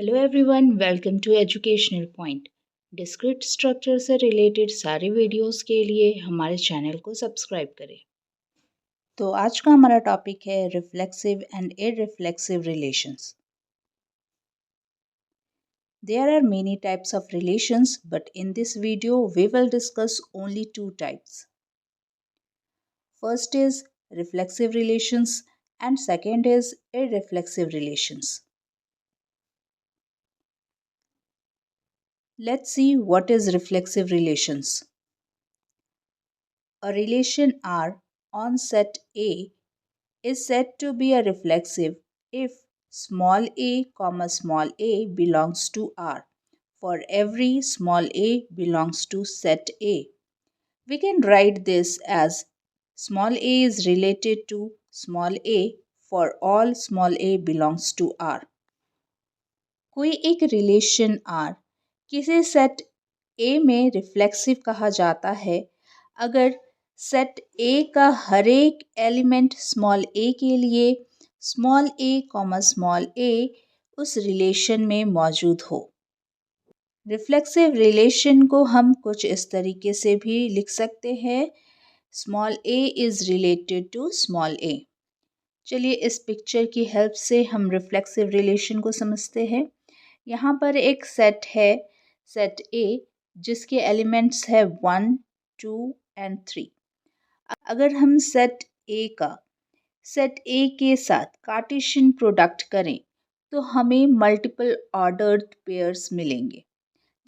Hello everyone, welcome to educational point. Discrete structure से related सारे videos के लिए हमारे चैनल को सब्सक्राइब करें। तो आज का हमारा टॉपिक है reflexive and irreflexive relations. There are many types of relations, but in this video we will discuss only two types. First is reflexive relations and second is irreflexive relations. Let's see what is reflexive relations. A relation R on set A is said to be a reflexive if small a belongs to R for every small a belongs to set A. We can write this as small a is related to small a for all small a belongs to R. कोई एक relation R किसी set A में reflexive कहा जाता है अगर set A का हर एक एलिमेंट स्मॉल a के लिए स्मॉल a उस रिलेशन में मौजूद हो। रिफ्लेक्सिव रिलेशन को हम कुछ इस तरीके से भी लिख सकते हैं, small a is related to small a। चलिए इस पिक्चर की हेल्प से हम रिफ्लेक्सिव रिलेशन को समझते हैं। यहाँ पर एक सेट है, सेट A, जिसके एलिमेंट्स है 1, 2 एंड 3। अगर हम सेट A का सेट A के साथ कार्टेशियन प्रोडक्ट करें तो हमें मल्टीपल ऑर्डर्ड पेयर्स मिलेंगे,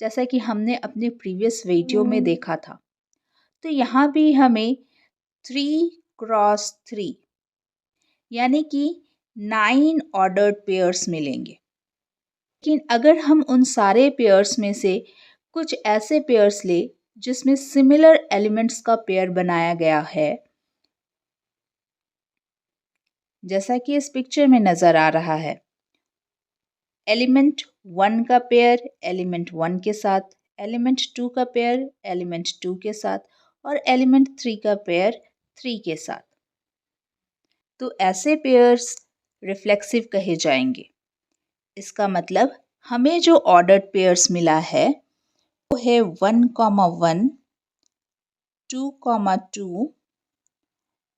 जैसा कि हमने अपने प्रीवियस वीडियो में देखा था। तो यहाँ भी हमें 3 क्रॉस 3 यानी कि 9 ऑर्डर्ड पेयर्स मिलेंगे। लेकिन अगर हम उन सारे पेयर्स में से कुछ ऐसे पेयर्स ले जिसमें सिमिलर एलिमेंट्स का पेयर बनाया गया है, जैसा कि इस पिक्चर में नज़र आ रहा है, एलिमेंट 1 का पेयर एलिमेंट 1 के साथ, एलिमेंट 2 का पेयर एलिमेंट 2 के साथ और एलिमेंट 3 का पेयर 3 के साथ, तो ऐसे पेयर्स रिफ्लेक्सिव कहे जाएंगे। इसका मतलब हमें जो ऑर्डर्ड पेयर्स मिला है वो है 1,1, 2,2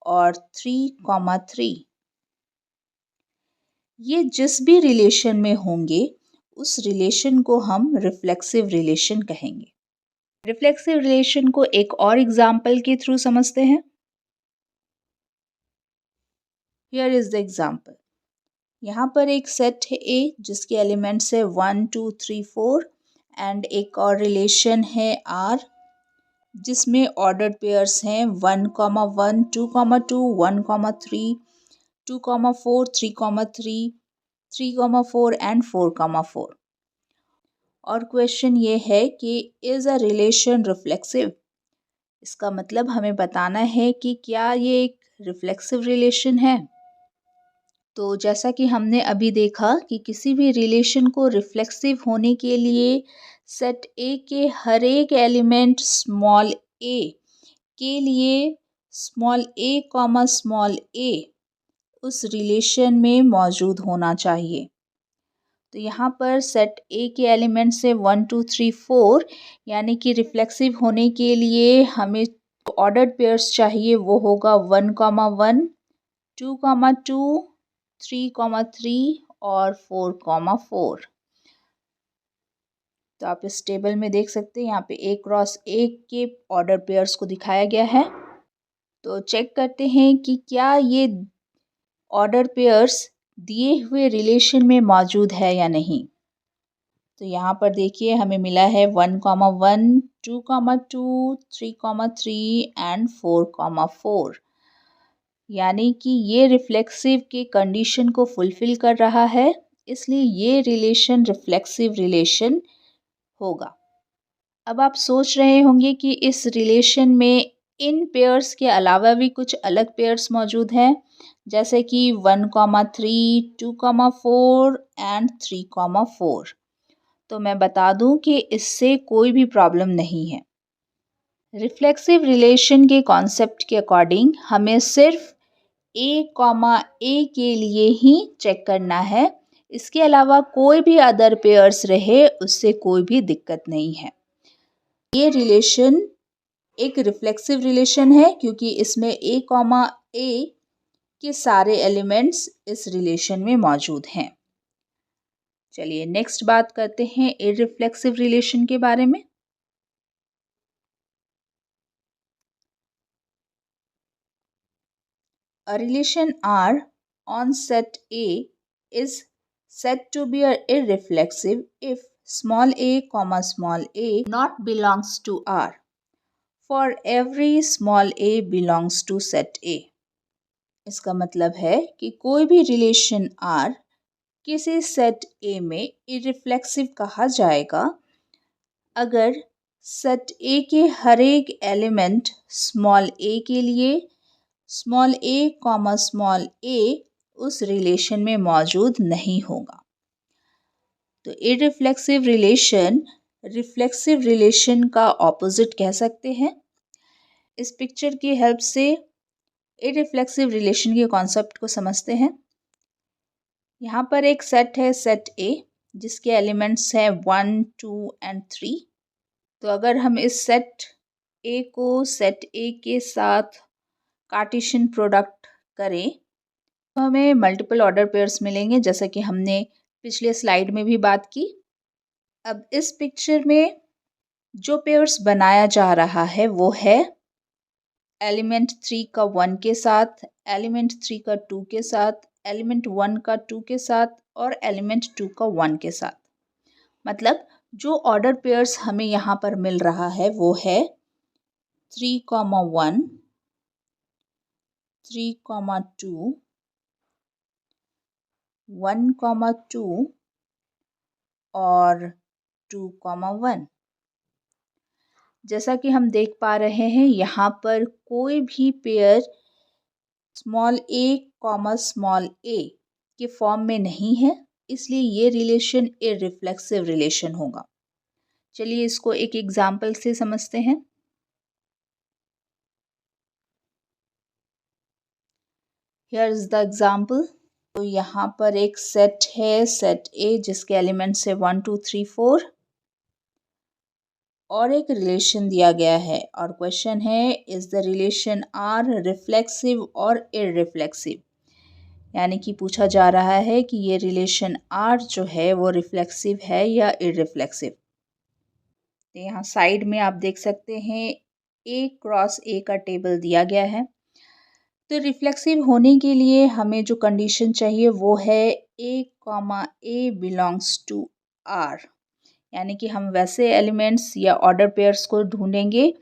और 3,3। ये जिस भी रिलेशन में होंगे उस रिलेशन को हम रिफ्लेक्सिव रिलेशन कहेंगे। रिफ्लेक्सिव रिलेशन को एक और एग्जाम्पल के थ्रू समझते हैं। Here is the example. यहाँ पर एक सेट है A जिसके एलिमेंट्स है 1, 2, 3, 4 एंड एक और रिलेशन है R जिसमें ऑर्डर्ड पेयर्स हैं 1,1, 2,2, 1,3, 2,4, 3,3, 3,4 एंड 4,4। और क्वेश्चन ये है कि इज़ अ रिलेशन रिफ्लेक्सिव। इसका मतलब हमें बताना है कि क्या ये एक रिफ्लेक्सिव रिलेशन है। तो जैसा कि हमने अभी देखा कि किसी भी रिलेशन को रिफ्लेक्सिव होने के लिए सेट A के हर एक एलिमेंट स्मॉल a के लिए स्मॉल a उस रिलेशन में मौजूद होना चाहिए। तो यहाँ पर सेट A के एलिमेंट्स से 1, 2, 3, 4 यानी कि रिफ्लेक्सिव होने के लिए हमें ऑर्डर्ड पेयर्स चाहिए, वो होगा 1,1, 2,2, 3,3 और 4,4। तो आप इस टेबल में देख सकते हैं, यहाँ पे A क्रॉस A के ऑर्डर पेयर्स को दिखाया गया है। तो चेक करते हैं कि क्या ये ऑर्डर पेयर्स दिए हुए रिलेशन में मौजूद है या नहीं। तो यहाँ पर देखिए हमें मिला है 1,1, 2,2, 3,3 एंड 4,4 यानी कि ये रिफ्लेक्सिव के कंडीशन को फुलफिल कर रहा है, इसलिए ये रिलेशन रिफ्लेक्सिव रिलेशन होगा। अब आप सोच रहे होंगे कि इस रिलेशन में इन पेयर्स के अलावा भी कुछ अलग पेयर्स मौजूद हैं, जैसे कि 1,3, 2,4 एंड 3,4। तो मैं बता दूं कि इससे कोई भी प्रॉब्लम नहीं है। रिफ्लेक्सिव रिलेशन के कॉन्सेप्ट के अकॉर्डिंग हमें सिर्फ A, A के लिए ही चेक करना है इसके अलावा कोई भी अदर पेयर्स रहे उससे कोई भी दिक्कत नहीं है। ये रिलेशन एक रिफ्लेक्सिव रिलेशन है क्योंकि इसमें a कॉमा a के सारे एलिमेंट्स इस रिलेशन में मौजूद हैं। चलिए नेक्स्ट बात करते हैं इररिफ्लेक्सिव रिलेशन के बारे में। A relation R on set A is said to be irreflexive if small a comma small a not belongs to R for every small a belongs to set A। इसका मतलब है कि कोई भी relation R किसी set A में irreflexive कहा जाएगा अगर सेट A के हर एक एलिमेंट स्मॉल a के लिए small a comma small a उस रिलेशन में मौजूद नहीं होगा। तो इररिफ्लेक्सिव रिलेशन रिफ्लेक्सिव रिलेशन का ऑपोजिट कह सकते हैं। इस पिक्चर की हेल्प से इररिफ्लेक्सिव रिलेशन के कॉन्सेप्ट को समझते हैं। यहाँ पर एक सेट है सेट A जिसके एलिमेंट्स हैं 1, 2 एंड 3। तो अगर हम इस सेट A को सेट A के साथ कार्टेशियन प्रोडक्ट करें तो हमें मल्टीपल ऑर्डर पेयर्स मिलेंगे जैसा कि हमने पिछले स्लाइड में भी बात की। अब इस पिक्चर में जो पेयर्स बनाया जा रहा है वो है एलिमेंट 3 का 1 के साथ, एलिमेंट 3 का 2 के साथ, एलिमेंट 1 का 2 के साथ और एलिमेंट 2 का 1 के साथ। मतलब जो ऑर्डर पेयर्स हमें यहाँ पर मिल रहा है वो है 3,1, 3,2, 1,2 और 2,1। जैसा कि हम देख पा रहे हैं यहाँ पर कोई भी pair small a comma small a के फॉर्म में नहीं है, इसलिए ये रिलेशन इररिफ्लेक्सिव रिलेशन होगा। चलिए इसको एक एग्जाम्पल से समझते हैं। Here is the example. तो यहाँ पर एक सेट है सेट A जिसके एलिमेंट्स है 1, 2, 3, 4 और एक रिलेशन दिया गया है और क्वेश्चन है is the relation R reflexive और इररिफ्लेक्सिव, यानी कि पूछा जा रहा है कि ये रिलेशन R जो है वो रिफ्लेक्सिव है या इररिफ्लेक्सिव। तो यहाँ साइड में आप देख सकते हैं A क्रॉस A का टेबल दिया गया है। तो रिफ्लेक्सिव होने के लिए हमें जो कंडीशन चाहिए वो है a comma a belongs to R, यानी कि हम वैसे एलिमेंट्स या ऑर्डर पेयर्स को ढूंढेंगे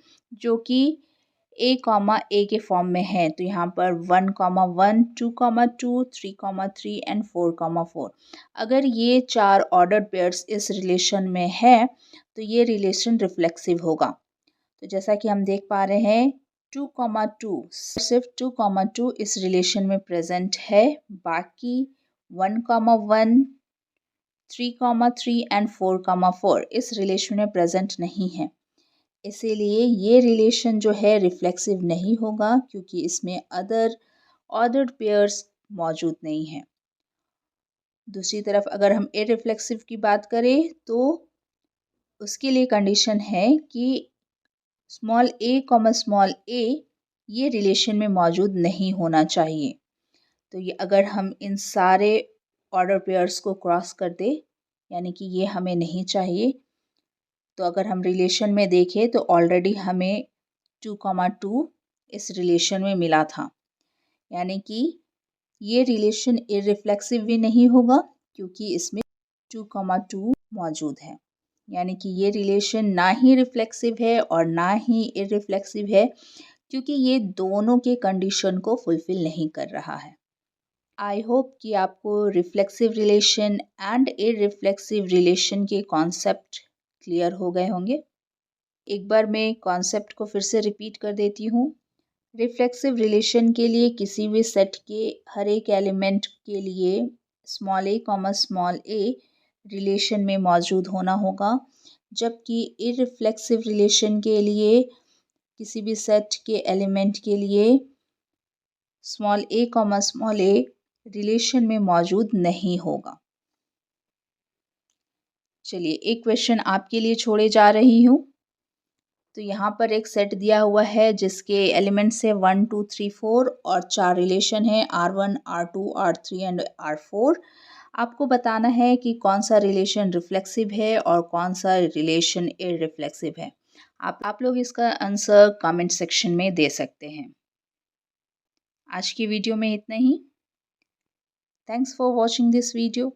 जो कि a कॉमा a के फॉर्म में है। तो यहाँ पर 1,1, 2,2, 3,3 एंड 4,4। अगर ये 4 ऑर्डर पेयर्स इस रिलेशन में है तो ये रिलेशन रिफ्लेक्सिव होगा। तो जैसा कि हम देख पा रहे हैं 2,2 सिर्फ 2,2 इस रिलेशन में प्रेजेंट है, बाकी 1,1, 3,3 एंड 4,4 इस रिलेशन में प्रेजेंट नहीं है। इसीलिए ये रिलेशन जो है रिफ्लेक्सिव नहीं होगा क्योंकि इसमें अदर ऑर्डर्ड पेयर्स मौजूद नहीं है। दूसरी तरफ अगर हम इररिफ्लेक्सिव की बात करें तो उसके लिए कंडीशन है कि small a comma small a ये रिलेशन में मौजूद नहीं होना चाहिए। तो ये अगर हम इन सारे ऑर्डर पेयर्स को क्रॉस कर दे यानी कि ये हमें नहीं चाहिए। तो अगर हम रिलेशन में देखें तो ऑलरेडी हमें 2,2 इस रिलेशन में मिला था, यानी कि ये रिलेशन इररिफ्लेक्सिव भी नहीं होगा क्योंकि इसमें 2,2 मौजूद है, यानी कि ये रिलेशन ना ही रिफ्लेक्सिव है और ना ही इररिफ्लेक्सिव है क्योंकि ये दोनों के कंडीशन को फुलफिल नहीं कर रहा है। आई होप कि आपको reflexive relation and irreflexive relation के कॉन्सेप्ट क्लियर हो गए होंगे। एक बार मैं कॉन्सेप्ट को फिर से रिपीट कर देती हूँ। रिफ्लेक्सिव रिलेशन के लिए किसी भी सेट के हर एक एलिमेंट के लिए small a comma small a relation में मौजूद होना होगा, जबकि इररिफ्लेक्सिव रिलेशन के लिए किसी भी सेट के एलिमेंट के लिए small a comma small a relation में मौजूद नहीं होगा। चलिए एक क्वेश्चन आपके लिए छोड़े जा रही हूँ। तो यहाँ पर एक सेट दिया हुआ है जिसके एलिमेंट्स है 1 2 3 4 और 4 रिलेशन है R1 R2 R3 and R4। आपको बताना है कि कौन सा रिलेशन रिफ्लेक्सिव है और कौन सा रिलेशन इररिफ्लेक्सिव है। आप लोग इसका आंसर कमेंट सेक्शन में दे सकते हैं। आज की वीडियो में इतना ही। Thanks for watching this video.